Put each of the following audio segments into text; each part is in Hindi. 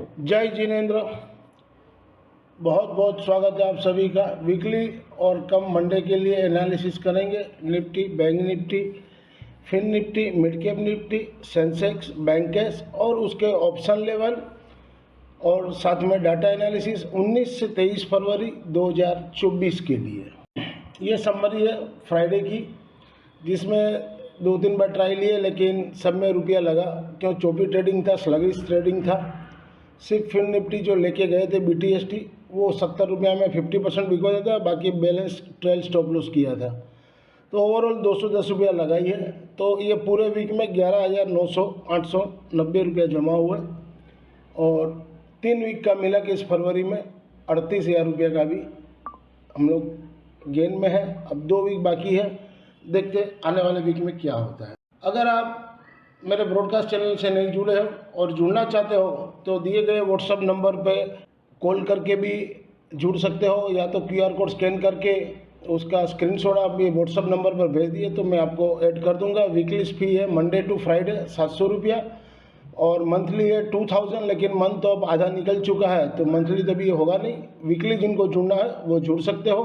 जय जिनेन्द्र। बहुत बहुत स्वागत है आप सभी का। वीकली और कम मंडे के लिए एनालिसिस करेंगे Nifty, bank Nifty, fin Nifty, midcap Nifty, Sensex, bankex और उसके ऑप्शन लेवल और साथ में डाटा एनालिसिस 19 से 23 फरवरी 2024 के लिए। ये समरी है फ्राइडे की, जिसमें 2-3 बार ट्राई लिए लेकिन सब में रुपया लगा। क्यों? चौपी ट्रेडिंग था, स्लगिश ट्रेडिंग था। सिर्फ फिन निफ्टी जो लेके गए थे BTST, वो 70 रुपया में 50% बिको जाता, बाकी बैलेंस ट्रेल स्टॉप लॉस किया था। तो ओवरऑल 210 रुपया लगाई है। तो ये पूरे वीक में 11,900-890 रुपया जमा हुआ और 3 वीक का मिला कि इस फरवरी में 38,000 रुपये का भी हम लोग गेन में है। अब 2 वीक बाकी है, देखते आने वाले वीक में क्या होता है। अगर आप मेरे ब्रॉडकास्ट चैनल से नहीं जुड़े हो और जुड़ना चाहते हो तो दिए गए व्हाट्सएप नंबर पे कॉल करके भी जुड़ सकते हो, या तो QR कोड स्कैन करके उसका स्क्रीनशॉट आप ये व्हाट्सएप नंबर पर भेज दिए तो मैं आपको ऐड कर दूंगा। वीकली फी है मंडे टू फ्राइडे 700 रुपया और मंथली है 2000, लेकिन मंथ तो अब आधा निकल चुका है तो मंथली तो भी ये होगा नहीं। वीकली जिनको जुड़ना है वो जुड़ सकते हो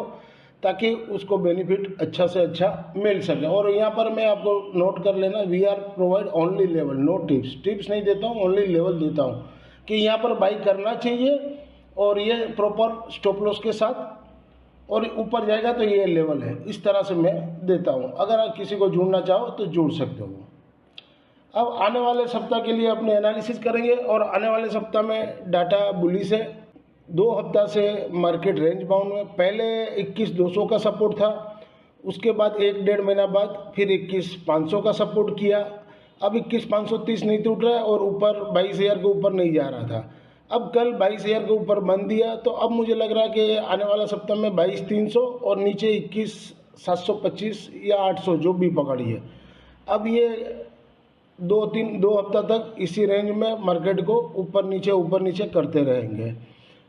ताकि उसको बेनिफिट अच्छा से अच्छा मिल सके। और यहाँ पर मैं आपको नोट कर लेना, we are provide only level, no tips नहीं देता हूँ, ओनली लेवल देता हूँ कि यहाँ पर बाई करना चाहिए और ये प्रॉपर स्टॉप लॉस के साथ, और ऊपर जाएगा तो ये लेवल है, इस तरह से मैं देता हूँ। अगर आप किसी को जुड़ना चाहो तो जुड़ सकते हो। अब आने वाले सप्ताह के लिए अपने एनालिसिस करेंगे और आने वाले सप्ताह में डाटा बुलिश है। 2 हफ्ता से मार्केट रेंज बाउंड में, पहले 21,200 का सपोर्ट था, उसके बाद 1-1.5 महीना बाद फिर 21,500 का सपोर्ट किया। अब 21,530 नहीं टूट रहा है और ऊपर 22,000 के ऊपर नहीं जा रहा था। अब कल 22,000 के ऊपर बंद दिया, तो अब मुझे लग रहा है कि आने वाला सप्ताह में 22,300 और नीचे 21,725 या 800 जो भी पकड़ी है। अब ये 2 हफ्ता तक इसी रेंज में मार्केट को ऊपर नीचे करते रहेंगे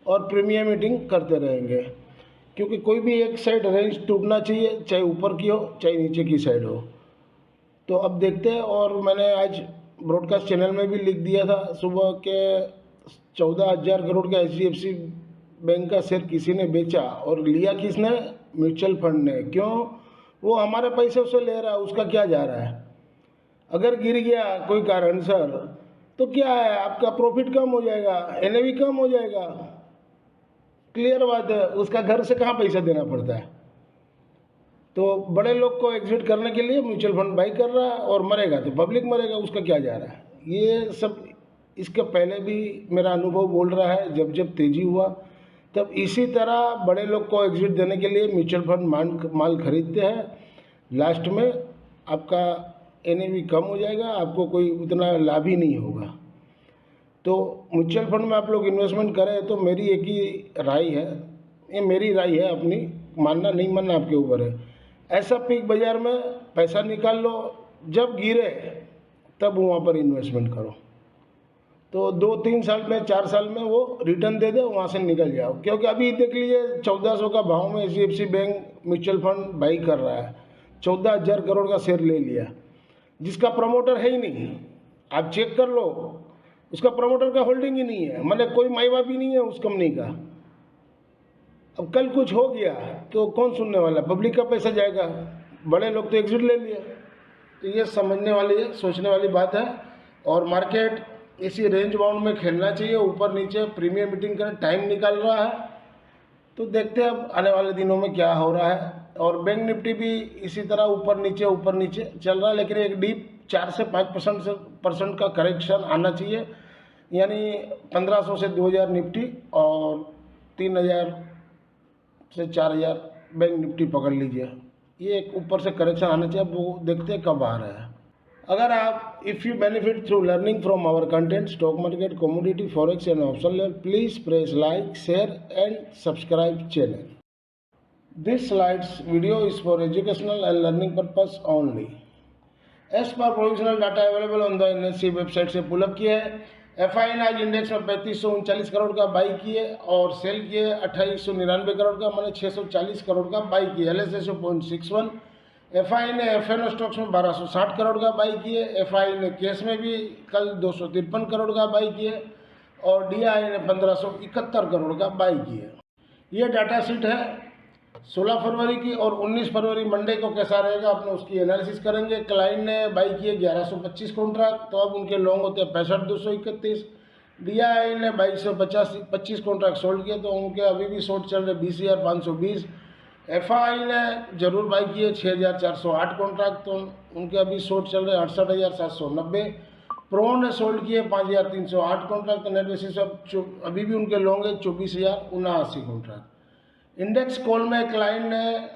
और प्रीमियम मीटिंग करते रहेंगे, क्योंकि कोई भी एक साइड रेंज टूटना चाहिए, चाहे ऊपर की हो चाहे नीचे की साइड हो। तो अब देखते हैं। और मैंने आज ब्रॉडकास्ट चैनल में भी लिख दिया था सुबह के 14,000 करोड़ का HDFC बैंक का शेयर किसी ने बेचा और लिया किसने? म्यूचुअल फंड ने। क्यों? वो हमारे पैसे से ले रहा है, उसका क्या जा रहा है? अगर गिर गया कोई कारण सर तो क्या है, आपका प्रॉफिट कम हो जाएगा, NAV कम हो जाएगा। क्लियर बात है, उसका घर से कहाँ पैसा देना पड़ता है। तो बड़े लोग को एग्जिट करने के लिए म्यूचुअल फंड बाई कर रहा है और मरेगा तो पब्लिक मरेगा, उसका क्या जा रहा है। ये सब इसके पहले भी मेरा अनुभव बोल रहा है, जब जब तेजी हुआ तब इसी तरह बड़े लोग को एग्जिट देने के लिए म्यूचुअल फंड माल खरीदते हैं। लास्ट में आपका NAV कम हो जाएगा, आपको कोई उतना लाभ ही नहीं होगा। तो म्यूचुअल फंड में आप लोग इन्वेस्टमेंट करें तो मेरी एक ही राय है, ये मेरी राय है अपनी, मानना नहीं मानना आपके ऊपर है। ऐसा पीक बाज़ार में पैसा निकाल लो, जब गिरे तब वहाँ पर इन्वेस्टमेंट करो, तो 2-3 साल में 4 साल में वो रिटर्न दे दे, वहाँ से निकल जाओ। क्योंकि अभी देख लीजिए 1400 का भाव में HDFC bank mutual fund by कर रहा है, 14,000 करोड़ का शेयर ले लिया, जिसका प्रमोटर है ही नहीं। आप चेक कर लो, उसका प्रमोटर का होल्डिंग ही नहीं है, मतलब कोई माई बाप ही नहीं है उस कंपनी का। अब कल कुछ हो गया तो कौन सुनने वाला? पब्लिक का पैसा जाएगा, बड़े लोग तो एग्जिट ले लिया। तो ये समझने वाली है, सोचने वाली बात है। और मार्केट इसी रेंज बाउंड में खेलना चाहिए, ऊपर नीचे प्रीमियम मीटिंग का टाइम निकल रहा है। तो देखते हैं अब आने वाले दिनों में क्या हो रहा है। और बैंक निफ्टी भी इसी तरह ऊपर नीचे चल रहा है, लेकिन एक डीप 4 से 5% का करेक्शन आना चाहिए, यानी 1500 से 2000 निफ्टी और 3000 से 4000 बैंक निफ्टी पकड़ लीजिए। ये एक ऊपर से करेक्शन आना चाहिए, वो देखते हैं कब आ रहा है। अगर आप if you benefit through learning from our content, stock market, commodity, forex and option level, please press like, share and subscribe channel. This slides video is for educational and learning purpose only. As per provisional data available on the NSE website से पुल अप किया है, FI ने आज इंडेक्स में 3539 करोड़ का बाई किए और सेल किए 2899 करोड़ का, माने 640 करोड़ का बाई किए। LS 0.61। FI ने FN स्टॉक्स में 1260 करोड़ का बाई किए। FI ने कैश में भी कल 253 करोड़ का बाई किए और DI ने 1571 करोड़ का बाई किया। ये डाटा शीट है 16 फरवरी की, और 19 फरवरी मंडे को कैसा रहेगा अपने उसकी एनालिसिस करेंगे। क्लाइंट ने बाई किए 1125 कॉन्ट्रैक्ट, तो अब उनके लॉन्ग होते हैं 65,231। DI ने 2225 कॉन्ट्रैक्ट सोल्ड किए, तो उनके अभी भी शॉर्ट चल रहे 20,520। FI ने जरूर बाई किए 6,408 कॉन्ट्रैक्ट, तो उनके अभी शॉर्ट चल रहे 68,790। प्रो ने सोल्ड किए 5,308 कॉन्ट्रैक्ट, तो नेट बेसिस अभी भी उनके लॉन्ग है 24,079 कॉन्ट्रैक्ट। इंडेक्स कॉल में क्लाइंट ने,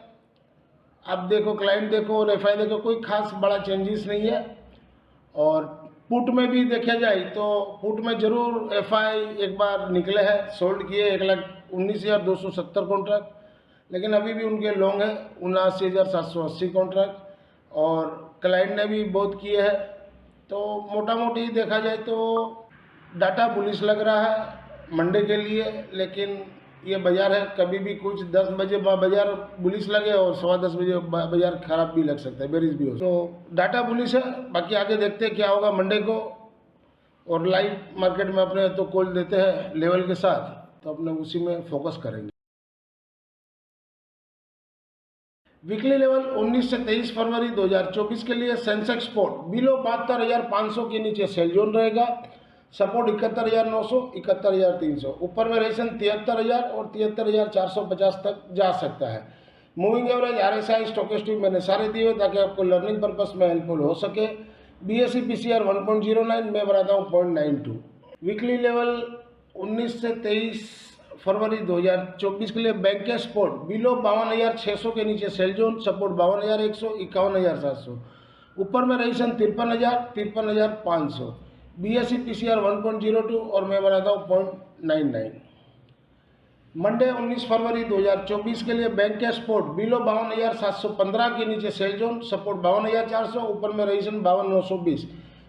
अब देखो क्लाइंट देखो और FI देखो, कोई खास बड़ा चेंजेस नहीं है। और पुट में भी देखा जाए तो पुट में जरूर FI एक बार निकले हैं, सोल्ड किए 1,19,270 कॉन्ट्रैक्ट, लेकिन अभी भी उनके लॉन्ग है 79,780 कॉन्ट्रैक्ट। और क्लाइंट ने भी बहुत किए हैं, तो मोटा मोटी देखा जाए तो डाटा बुलिश लग रहा है मंडे के लिए। लेकिन ये बाज़ार है, कभी भी कुछ 10 बजे बाज़ार बुलिश लगे और 10:15 बजे बाज़ार खराब भी लग सकता है, बेरिश भी हो। तो डाटा बुलिश है, बाकी आगे देखते हैं क्या होगा मंडे को। और लाइव मार्केट में अपने तो कॉल देते हैं लेवल के साथ, तो अपने उसी में फोकस करेंगे। वीकली लेवल 19 से 23 फरवरी 2024 के लिए सेंसेक्स स्पोर्ट बिलो 72,500 के नीचे सेल जोन रहेगा। सपोर्ट 71,900, 71,300। ऊपर में रेशन 73,000 और 73,450 तक जा सकता है। मूविंग एवरेज RSI स्टोकेस्टिक मैंने सारे दिए हुए ताकि आपको लर्निंग पर्पस में हेल्पफुल हो सके। BSE PCR 1.09, मैं बनाता हूँ 0.92। वीकली लेवल 19 से 23 फरवरी 2024 के लिए बैंक के स्पोर्ट बिलो 52,600 के नीचे सेल जोन। सपोर्ट 52,100, 51,700। ऊपर में रेशन 53,000, 53,500। BSE PCR 1.02 और मैं बनाता हूँ 0.99। मंडे 19 फरवरी 2024 के लिए बैंक के स्पोर्ट बिलो 52,715 के नीचे सेल जोन। सपोर्ट 52,400, ऊपर में रेशन 52,920।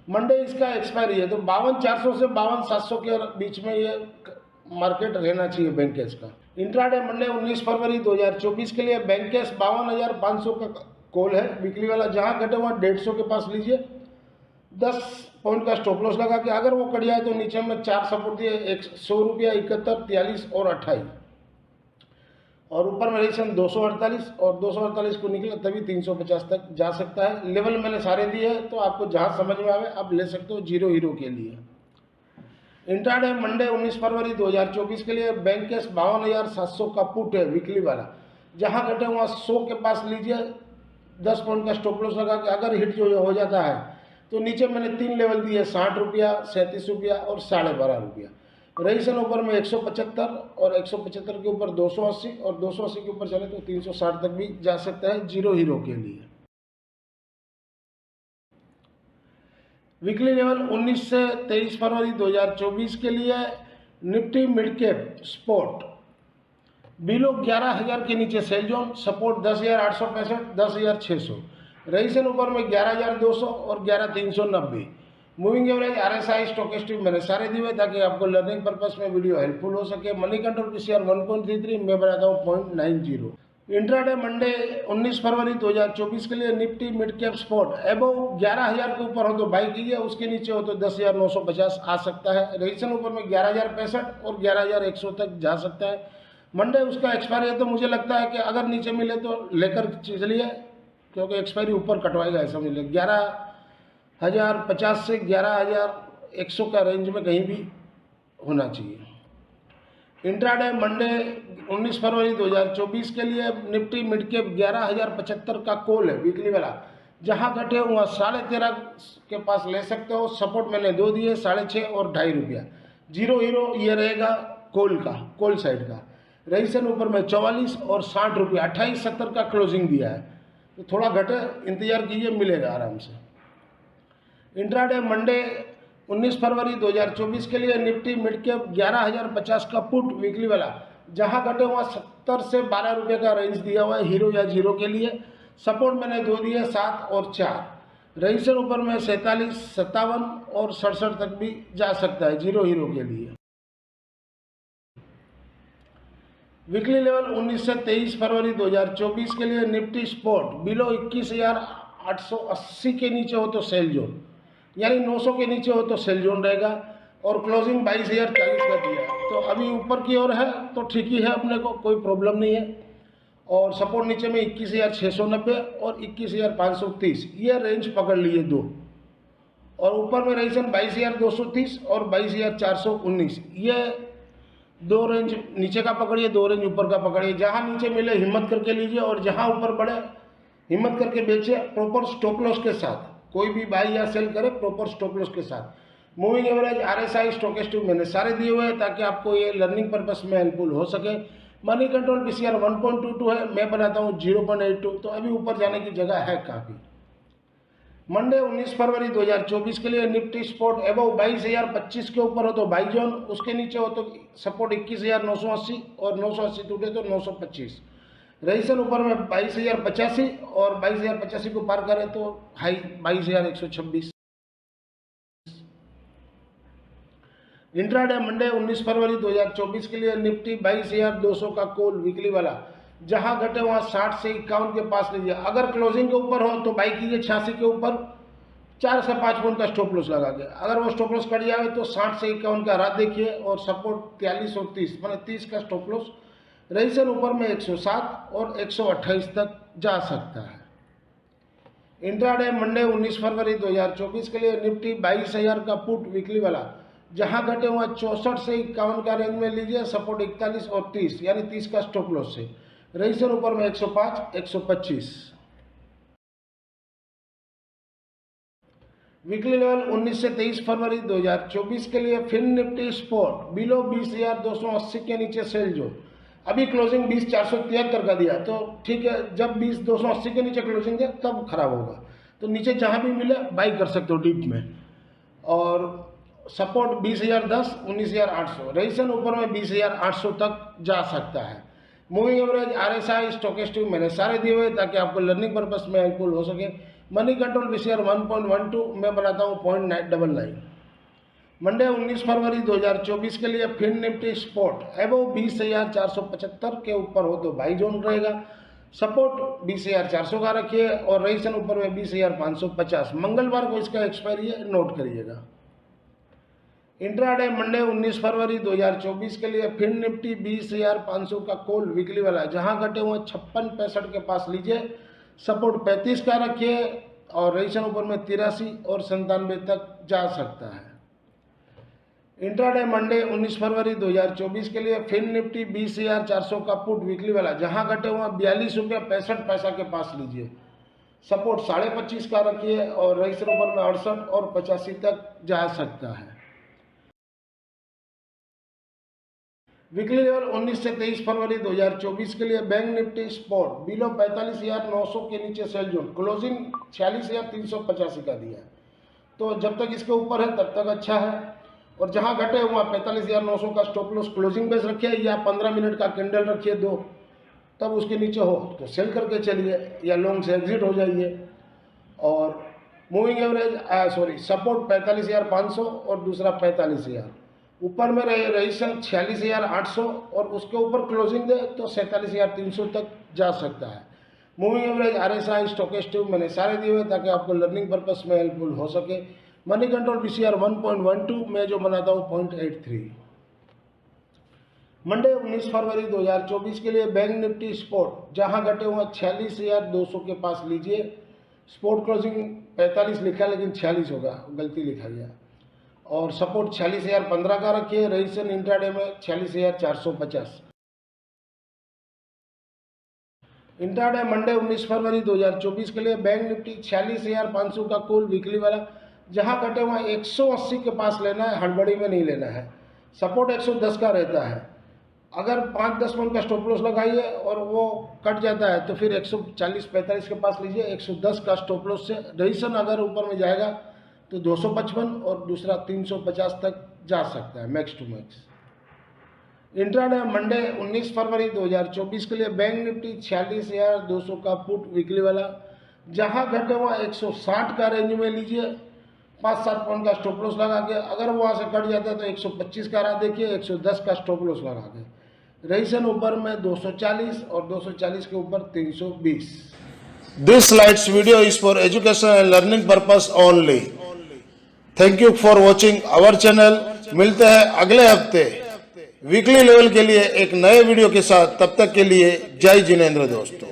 मंडे इसका एक्सपायरी है, तो 52,400 से 52,700 के बीच में ये मार्केट रहना चाहिए बैंकेस का। इंट्राडे मंडे 19 फरवरी 2024 के लिए बैंकेस 52,500 का कॉल है वीकली वाला, जहां घटे वहां 150 के पास लीजिए। 10 पॉइंट का स्टॉप लॉस लगा कि अगर वो कट जाए तो नीचे में 4 सपोर्ट दिए, 100 रुपया, 71, 43 और 28। और ऊपर में रेशन 248, और 248 को निकले तभी 350 तक जा सकता है। लेवल मैंने सारे दिए हैं, तो आपको जहां समझ में आवे आप ले सकते हो जीरो हीरो के लिए। इंट्राडे मंडे 19 फरवरी 2024 के लिए बैंक केस 52,700 का पुट है वीकली वाला, जहां घटे वहां 100 के पास लीजिए। 10 पॉइंट का स्टॉप लॉस लगा कि अगर हिट जो हो जाता है तो नीचे मैंने 3 लेवल दिए, 60 रुपया, 37 रुपया और 12.5 रुपया। रईसन ऊपर में 175 और 175 के ऊपर 280 और 280 के ऊपर चले तो 360 तक भी जा सकता है जीरो हीरो के लिए। वीकली लेवल 19 से 23 फरवरी 2024 के लिए Nifty mid cap sport below 11,000 के नीचे सेल जोन। सपोर्ट 10,865, 10,600। रईसन ऊपर में 11,200 और 11,390। मूविंग एवरेज RSI स्टोकेस्टिक मैंने सारे दिए ताकि आपको लर्निंग पर्पस में वीडियो हेल्पफुल हो सके। मनी कंट्रोल PCR 1.33, मैं बनाता हूँ 0.90। इंट्राडे मंडे 19 फरवरी 2024 के लिए Nifty mid cap sport above 11,000 के ऊपर हो तो बाई कीजिए, उसके नीचे हो तो 10,950 आ सकता है। रजिस्ट्रेशन ऊपर में 11,065 और 11,100 तक जा सकता है। मंडे उसका एक्सपायरी है, तो मुझे लगता है कि अगर नीचे मिले तो लेकर चलिए, क्योंकि एक्सपायरी ऊपर कटवाएगा ऐसा मुझे। 11,050 से 11,100 का रेंज में कहीं भी होना चाहिए। इंट्राडे मंडे 19 फरवरी 2024 के लिए निफ्टी मिड कैप 11,075 का कॉल है वीकली वाला, जहां घटे वहाँ 13.5 के पास ले सकते हो। सपोर्ट मैंने 2 दिए, 6.5 और 2.5 रुपया। जीरो हीरो ये रहेगा कॉल का, कॉल साइड का। रईसन ऊपर में 44 और 60 रुपया, 28.70 का क्लोजिंग दिया है, तो थोड़ा घटे, इंतजार कीजिए, मिलेगा आराम से। इंट्राडे मंडे 19 फरवरी 2024 के लिए निफ्टी मिड कैप 11,050 का पुट वीकली वाला, जहां घटे वहाँ 70 से 12 रुपये का रेंज दिया हुआ है हीरो या जीरो के लिए। सपोर्ट मैंने 2 दिए, 7 और 4। रजिस्टर ऊपर में 47, 57 और 67 तक भी जा सकता है जीरो हीरो के लिए। वीकली लेवल 19 से 23 फरवरी 2024 के लिए निफ्टी स्पोर्ट बिलो 21,880 के नीचे हो तो सेल जोन, यानी 900 के नीचे हो तो सेल जोन रहेगा। और क्लोजिंग 22,040 का दिया। तो अभी ऊपर की ओर है तो ठीक ही है, अपने को कोई प्रॉब्लम नहीं है। और सपोर्ट नीचे में 21,690 और 21,530 ये रेंज पकड़ लिए दो। और ऊपर में रेजिस्टेंस 22,230 और 22,419 ये दो रेंज नीचे का पकड़िए, दो रेंज ऊपर का पकड़िए। जहाँ नीचे मिले हिम्मत करके लीजिए और जहाँ ऊपर बढ़े हिम्मत करके बेचिए, प्रॉपर स्टॉप लॉस के साथ। कोई भी बाई या सेल करे प्रॉपर स्टॉप लॉस के साथ। मूविंग एवरेज, RSI, स्टोकेस्टिक मैंने सारे दिए हुए हैं ताकि आपको ये लर्निंग पर्पस में हेल्पफुल हो सके। मनी कंट्रोल PCR 1.22 है, मैं बनाता हूँ 0.82, तो अभी ऊपर जाने की जगह है काफ़ी। मंडे 19 फरवरी 2024 के लिए निफ्टी स्पोर्ट एबव 22,025 के ऊपर हो तो बाई जोन, उसके नीचे हो तो सपोर्ट 21,980 और 980 टूटे तो 925। रजिस्टर ऊपर में 22,085 और 22,085 को पार करें तो हाई 22,126। इंट्राडे मंडे 19 फरवरी 2024 के लिए निफ्टी 22,200 का कॉल वीकली वाला, जहां घटे वहां 60 से 51 के पास लीजिए। अगर क्लोजिंग के ऊपर हो तो बाई कीजिए 86 के ऊपर, 4 से 5 पॉइंट का स्टॉप लॉस लगा के। अगर वो स्टॉप लॉस कट जाए तो 60 से 51 का रात देखिए और सपोर्ट 43 और 30 मैंने 30 का स्टॉप लॉस। रजिस्टर ऊपर में 107 और 128 तक जा सकता है। इंट्राडे मंडे 19 फरवरी 2024 के लिए निफ्टी 22,000 का पुट वीकली वाला, जहां घटे हुआ 64 से 51 का रेंज में लीजिए, सपोर्ट 41 और 30 यानी 30 का स्टॉप लॉस से। रजिस्टर ऊपर में 105, 125। वीकली लेवल 19 से 23 फरवरी 2024 के लिए फिन निफ्टी स्पोर्ट बिलो 20,280 के नीचे सेल जोन। अभी क्लोजिंग 20,473 का दिया तो ठीक है, जब 20,280 के नीचे क्लोजिंग है तब खराब होगा। तो नीचे जहां भी मिले बाई कर सकते हो डीप में। और सपोर्ट 20,010, 19,800। रजिस्टर ऊपर में 20,800 तक जा सकता है। मूविंग एवरेज, RSI, स्टोकेस्टिक मैंने सारे दिए हुए ताकि आपको लर्निंग पर्पस में हेल्पफुल हो सके। मनी कंट्रोल PCR 1.12 मैं बनाता हूँ 0.99। मंडे 19 फरवरी 2024 के लिए फिन निफ्टी स्पोर्ट एबव 20,475 के ऊपर हो तो बाई जोन रहेगा। सपोर्ट 20,400 का रखिए और रजिस्टर ऊपर में 20,550। मंगलवार को इसका एक्सपायरी है, नोट करिएगा। इंट्राडे मंडे 19 फरवरी 2024 के लिए फिन निफ्टी 20,500 का कॉल वीकली वाला, जहां घटे हुए 56-65 के पास लीजिए, सपोर्ट 35 का रखिए और रजिस्टर ऊपर में 83 और 97 तक जा सकता है। इंट्राडे मंडे 19 फरवरी 2024 के लिए फिन निफ्टी 20,400 का पुट वीकली वाला, जहां घटे हुआ 42 रुपये 65 पैसा के पास लीजिए, सपोर्ट 25.5 का रखिए और रजिस्टर ऊपर में 68 और 85 तक जा सकता है। वीकली लेवल 19 से 23 फरवरी 2024 के लिए बैंक निफ्टी स्पोर्ट बिलो 45,900 के नीचे सेल जोन, क्लोजिंग 46,385 का दिया है। तो जब तक इसके ऊपर है तब तक अच्छा है। और जहां घटे हुआ 45,900 का स्टॉप लॉस क्लोजिंग बेस रखिए या 15 मिनट का कैंडल रखिए दो, तब उसके नीचे हो तो सेल करके चलिए या लॉन्ग से एग्जिट हो जाइए। और मूविंग एवरेज सपोर्ट 45,500 और दूसरा 45,000। ऊपर में रजिस्टेंस 46,800 और उसके ऊपर क्लोजिंग दे तो 47,300 तक जा सकता है। मूविंग एवरेज, RSI, स्टोकेस्टिक मैंने सारे दिए हुए ताकि आपको लर्निंग पर्पस में हेल्पफुल हो सके। मनी कंट्रोल PCR 1.12 में जो बनाता हूँ 0.83। मंडे 19 फरवरी 2024 के लिए बैंक निफ्टी स्पोर्ट, जहां घटे हुआ 46,200 के पास लीजिए, स्पोर्ट क्लोजिंग 45 लिखा लेकिन 46 होगा, गलती लिखा गया। और सपोर्ट 46,015 का रखिए, रजिस्टर इंट्राडे में 46,450। इंट्राडे मंडे 19 फरवरी 2024 के लिए बैंक निफ्टी 46,500 का कॉल वीकली वाला, जहां घटे हुआ 180 के पास लेना है, हड़बड़ी में नहीं लेना है। सपोर्ट 110 का रहता है। अगर 5-10 पॉइंट का स्टॉप लॉस लगाइए और वो कट जाता है तो फिर 140-45 के पास लीजिए, 110 का स्टॉप लॉस से। रजिस्टर अगर ऊपर में जाएगा तो 255 और दूसरा 350 तक जा सकता है max to max. Intraday Monday 19 फरवरी 2024 के लिए बैंक निफ्टी 46,200 का पुट वीकली वाला, जहां घटे हुआ 160 का रेंज में लीजिए, 5-7 पॉइंट का स्टॉप लॉस लगा के। अगर वहां से कट जाता है तो 125 का राह देखिए, 110 का स्टॉप लॉस लगा के। रजिस्टर ऊपर में 240 और 240 के ऊपर 320। This slides video is for education and learning purpose only. Thank you for watching our channel. मिलते हैं अगले हफ्ते वीकली लेवल के लिए एक नए वीडियो के साथ। तब तक के लिए जय जिनेंद्र दोस्तों।